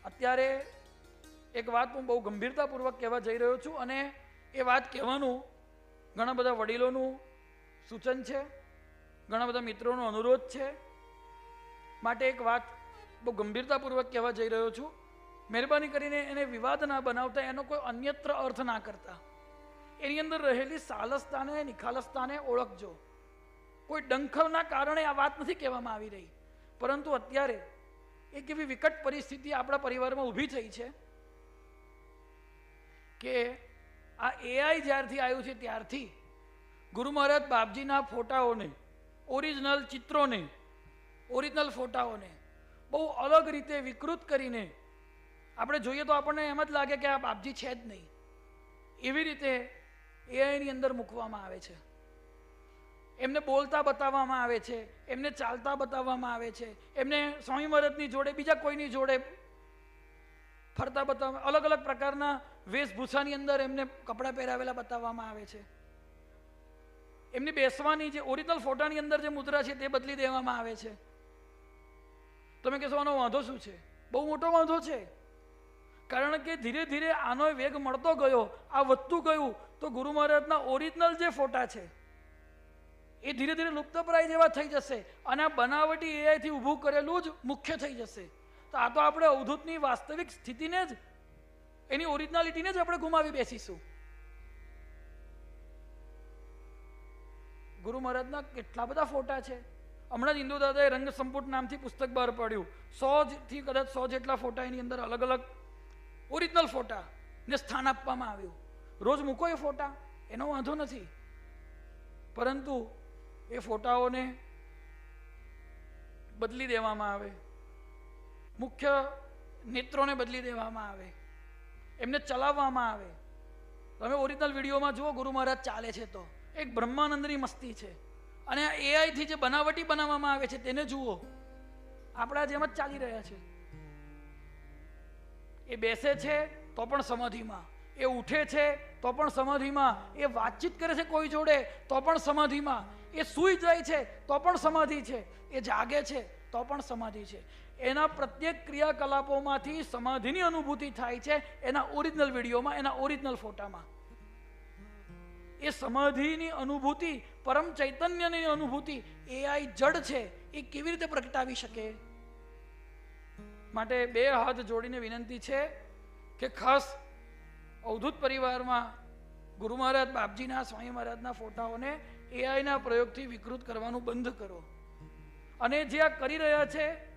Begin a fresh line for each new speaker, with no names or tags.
અત્યારે એક વાત હું બહુ ગંભીરતાપૂર્વક કહેવા જઈ રહ્યો છું અને એ વાત કહેવાનું ઘણા બધા વડીલોનું સૂચન છે, ઘણા બધા મિત્રોનો અનુરોધ છે, માટે એક વાત બહુ ગંભીરતાપૂર્વક કહેવા જઈ રહ્યો છું. મહેરબાની કરીને એને વિવાદ ના બનાવતા, એનો કોઈ અન્યત્ર અર્થ ના કરતા. એની અંદર રહેલી સાલસતાને, નિખાલસતાને ઓળખજો. કોઈ ડંખના કારણે આ વાત નથી કહેવામાં આવી રહી, પરંતુ અત્યારે એક એવી વિકટ પરિસ્થિતિ આપણા પરિવારમાં ઊભી થઈ છે કે આ એઆઈ જ્યારથી આવ્યું છે ત્યારથી ગુરુ મહારાજ બાપજીના ફોટાઓને, ઓરિજિનલ ચિત્રોને, ઓરિજિનલ ફોટાઓને બહુ અલગ રીતે વિકૃત કરીને આપણે જોઈએ તો આપણને એમ જ લાગે કે આ બાપજી છે જ નહીં, એવી રીતે એઆઈની અંદર મૂકવામાં આવે છે. એમને બોલતા બતાવવામાં આવે છે, એમને ચાલતા બતાવવામાં આવે છે, એમને સ્વામી મહારાજની જોડે બીજા કોઈની જોડે ફરતા બતાવવા, અલગ અલગ પ્રકારના વેશભૂષાની અંદર એમને કપડાં પહેરાવેલા બતાવવામાં આવે છે. એમની બેસવાની જે ઓરિજિનલ ફોટાની અંદર જે મુદ્રા છે તે બદલી દેવામાં આવે છે. તમે કહેશો આનો વાંધો શું છે? બહુ મોટો વાંધો છે. કારણ કે ધીરે ધીરે આનો વેગ મળતો ગયો, આ વધતું ગયું, તો ગુરુ મહારાજના ઓરિજિનલ જે ફોટા છે એ ધીરે ધીરે લુપ્તપ્રાય જેવા થઈ જશે અને આ બનાવટી એઆઈથી ઊભું કરેલું જ મુખ્ય થઈ જશે. તો આ તો આપણે અવધૂતની વાસ્તવિક સ્થિતિને જ, એની ઓરિજિનાલિટીને જ આપણે ગુમાવી બેસીશું. ગુરુ મહારાજના કેટલા બધા ફોટા છે. હમણાં જ ઇન્દુ દાદાએ રંગ સંપુટ નામથી પુસ્તક બહાર પાડ્યું. 100થી કદાચ 100 જેટલા ફોટા એની અંદર અલગ અલગ ઓરિજિનલ ફોટા ને સ્થાન આપવામાં આવ્યું. રોજ મૂકો એ ફોટા, એનો વાંધો નથી, પરંતુ એ ફોટાઓને બદલી દેવામાં આવે, મુખ્ય નેત્રોને બદલી દેવામાં આવે, એમને ચલાવવામાં આવે. તમે ઓરિજિનલ વિડીયોમાં જુઓ ગુરુ મહારાજ ચાલે છે તો એક બ્રહ્માનંદની મસ્તી છે, અને આ એઆઈથી જે બનાવટી બનાવવામાં આવે છે તેને જુઓ, આપણા જેમ જ ચાલી રહ્યા છે. એ બેસે છે તો પણ સમાધિમાં, એ ઉઠે છે તો પણ સમાધિમાં, એ વાતચીત કરે છે કોઈ જોડે તો પણ સમાધિમાં, એ સૂઈ જાય છે તો પણ સમાધિ છે, એ જાગે છે તો પણ સમાધિ છે. એના પ્રત્યેક ક્રિયાકલાપોમાંથી સમાધિની અનુભૂતિ થાય છે એના ઓરિજિનલ વિડીયોમાં, એના ઓરિજિનલ ફોટામાં. એ સમાધિની અનુભૂતિ, પરમ ચૈતન્યની અનુભૂતિ એઆઈ જડ છે એ કેવી રીતે પ્રગટાવી શકે? માટે બે હાથ જોડીને વિનંતી છે કે ખાસ અવધૂત પરિવારમાં ગુરુ મહારાજ બાપજીના, સ્વામી મહારાજના ફોટાઓને એઆઈના પ્રયોગથી વિકૃત કરવાનું બંધ કરો. અને જે આ કરી રહ્યા છે